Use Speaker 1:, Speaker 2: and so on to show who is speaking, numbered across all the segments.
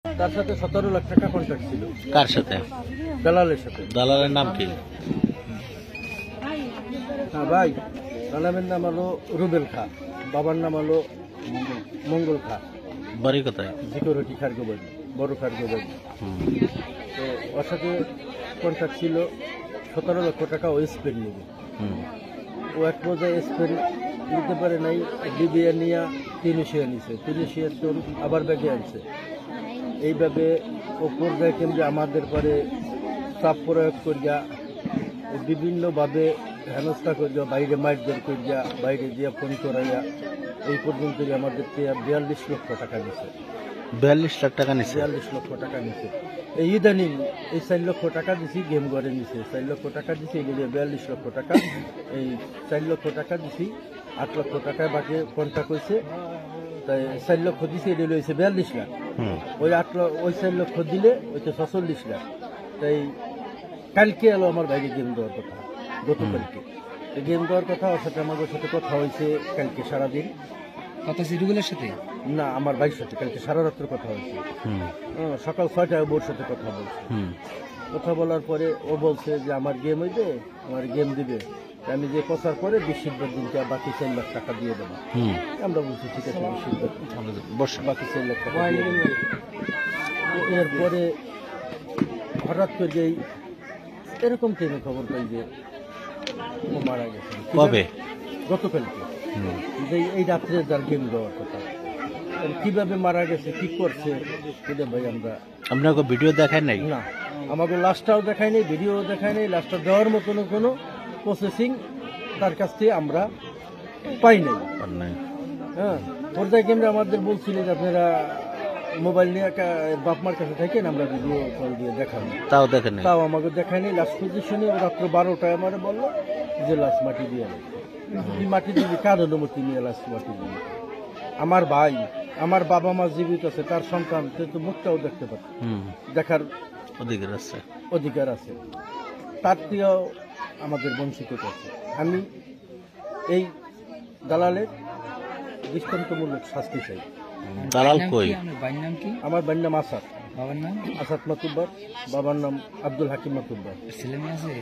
Speaker 1: তার সাথে 17 লাখ টাকা কন্ট্রাক্ট ছিল।
Speaker 2: কার সাথে?
Speaker 1: দালালের সাথে।
Speaker 2: দালালের নাম কি?
Speaker 1: হ্যাঁ ভাই, দালালের নাম হলো রুবেল খা, বাবার নাম হলো মঙ্গল খা।
Speaker 2: বাড়ি কোথায়?
Speaker 1: জিকরটি খারগোবাড়ি, বড় খারগোবাড়ি। তো ওর সাথে কন্ট্রাক্ট ছিল 17 লক্ষ টাকা ও স্পেন নেবে। ও এক পর্যায়ে স্পেন নিতে পারে নাই, লিবিয়া নিয়ে তিউনিসিয়া নিছে, তিউনিসিয়ার জন আবার ব্যাগে আনছে। এইভাবে ও পর্যায়ে কেন্দ্রে আমাদের পরে চাপ প্রয়োগ করিয়া বিভিন্নভাবে হেনস্থা করিয়া, বাইরে মারধর করিয়া, বাইরে দিয়ে ফোন করাইয়া এই পর্যন্ত আমাদের 42 লক্ষ টাকা নিছে।
Speaker 2: 42 লাখ টাকা নিছে?
Speaker 1: 42 লক্ষ টাকা নিছে। এই ইদানিং এই 4 লক্ষ টাকা দিছি, গেম ঘরে নিছে 4 লক্ষ টাকা দিছি, এই 42 লক্ষ টাকা। এই 4 লক্ষ টাকা দিছি, 8 লক্ষ টাকা বাকি কন্ট্রাক্ট হয়েছে, তাই 4 লক্ষ দিছি, এটা হয়েছে 42 লাখ। ওই 4 লক্ষ দিলে ওইটা 46 লাখ। তাই কালকে এলো আমার বাইরে গেম দেওয়ার কথা, গতকালকে গেম দেওয়ার কথা। ওর সাথে আমাদের সাথে কথা হয়েছে কালকে সারাদিন।
Speaker 3: কথা সিডুগুলের সাথে
Speaker 1: না, আমার ভাইয়ের সাথে কালকে সারা রাত্রে কথা হয়েছে। সকাল 6টায় ওর সাথে কথা বলছে। কথা বলার পরে ও বলছে যে আমার গেম হইবে, আমার গেম দিবে, আমি যে কথার পরে 20 দিনটা বাকি 4 লাখ টাকা দিয়ে দেবো। আমরা বলছি ঠিক আছে, 20 বাকি 4 লাখ টাকা। এরপরে হঠাৎ করে এরকম ট্রেনে খবর পাই যে ও মারা গেছে।
Speaker 2: কবে?
Speaker 1: গতকালকে। এই রাত্রে যার গেম দেওয়ার কথা, কিভাবে মারা গেছে, কি করছে সেটা ভাই
Speaker 2: আপনাকে ভিডিও দেখায় নাই?
Speaker 1: না, আমাকে লাস্টটাও দেখায় নাই, ভিডিও দেখায় নাই। লাস্টটা দেওয়ার মতন কোনো প্রসেসিং তার কাছ থেকে আমরা পাই নাই। হ্যাঁ, পর্যায়ে কেন্দ্রে আমাদের বলছিলেন যে আপনারা মোবাইল নিয়ে বাপ মার কাছে থাকেন, আমরা ভিডিও কল দিয়ে দেখাবো।
Speaker 2: তাও দেখেন? তাও
Speaker 1: আমাকে দেখায় নাই। লাস্ট পজিশনে রাত্র 12টায় আমার বললো যে লাশ মাটি দিয়ে মাটি দিবি, কার অনুমতি নিয়ে লাশ মাটি দিবি? আমার ভাই, আমার বাবা মা জীবিত আছে, তার সন্তান, কিন্তু মুখটাও দেখতে পাচ্ছে, দেখার অধিকার আছে, তার থেকেও আমাদের বঞ্চিত করছে। আমি এই দালালের দৃষ্টান্তমূলক শাস্তি চাই।
Speaker 2: দালাল কই?
Speaker 1: আমার ভাইয়ের নাম আসাদ। বাবার নাম আসাদ মাতুব্বর, বাবার নাম আব্দুল হাকিম মাতুব্বর। ছেলে আছে?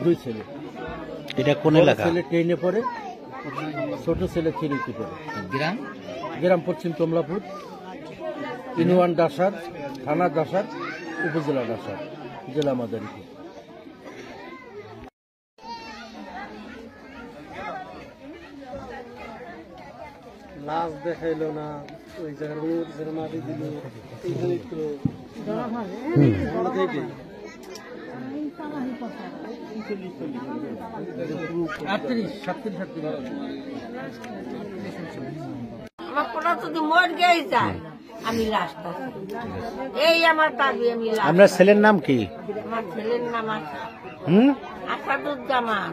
Speaker 1: 2 ছেলে।
Speaker 2: এটা কোন এলাকা?
Speaker 1: ছেলে 10-এ পড়ে, ছোট ছেলে 3-তে পড়ে। গ্রাম পশ্চিম কমলাপুর, ইউনিয়ন ডাসার, থানা ডাসার, উপজেলা ডাসার, জেলা মাদারীপুর। লাশ দেখাইলো না, ওই জায়গায় মাটি দিল, এইখানে তো
Speaker 4: আমার কোনো যদি মর গেই যায় আমি লাশটা, এই আমার দাবি। আমি
Speaker 2: আপনার ছেলের নাম কি?
Speaker 4: আমার ছেলের নাম আসাদুজ্জামান।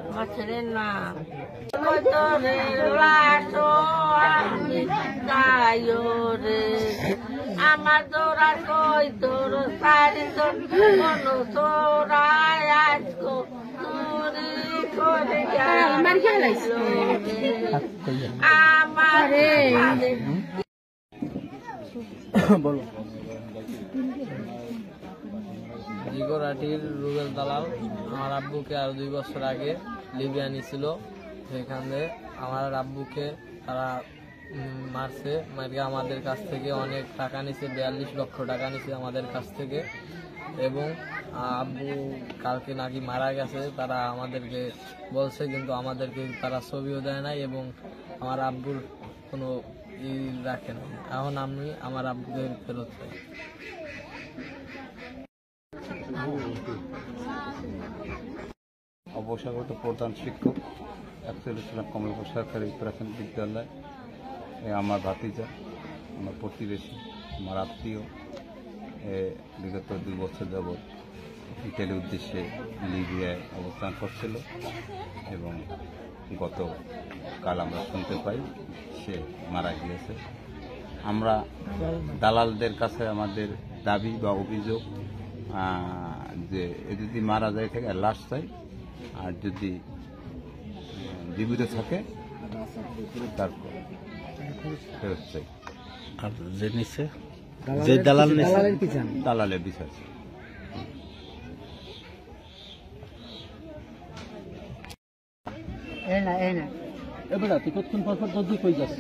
Speaker 4: আমার ছেলের নাম আমার দৌড়া কই তোর 4জন চোরায় আজকো চুরি করে আমার
Speaker 1: বলো।
Speaker 5: জিগরাটির রুবেল দালাল আমার আব্বুকে আর 2 বছর আগে লিবিয়া নিয়েছিল। সেখানে আমার আব্বুকে তারা মারছে, মারিয়ে আমাদের কাছ থেকে অনেক টাকা নিছে, 42 লক্ষ টাকা নিছে আমাদের কাছ থেকে। এবং আব্বু কালকে নাকি মারা গেছে, তারা আমাদেরকে বলছে, কিন্তু আমাদেরকে তারা ছবিও দেয় নাই এবং আমার আব্বুর কোনো রাখে না। এখন আমি আমার আব্বুকে ফেরত চাই।
Speaker 6: অবসরগত প্রধান শিক্ষক, অ্যাকচুয়ালি ছিলাম কমলাপুর সরকারি প্রাথমিক বিদ্যালয়। আমার ভাতিজা, আমার প্রতিবেশী, আমার আত্মীয় বিগত 2 বছর যাবৎ ইটালির উদ্দেশ্যে লিবিয়ায় অবস্থান করছিল এবং গতকাল আমরা শুনতে পাই সে মারা গিয়েছে। আমরা দালালদের কাছে আমাদের দাবি বা অভিযোগ যে যদি মারা যায় থাকে লাশ চাই, আর যদি জীবিত থাকে তারপর ফেরত চাই।
Speaker 2: আর যে নিচে যে দালাল নিচে
Speaker 3: দালালের কি চান?
Speaker 6: দালালের বিষয় আছে।
Speaker 1: এবার তুই কতক্ষণ পর পর দর্জি কই যাস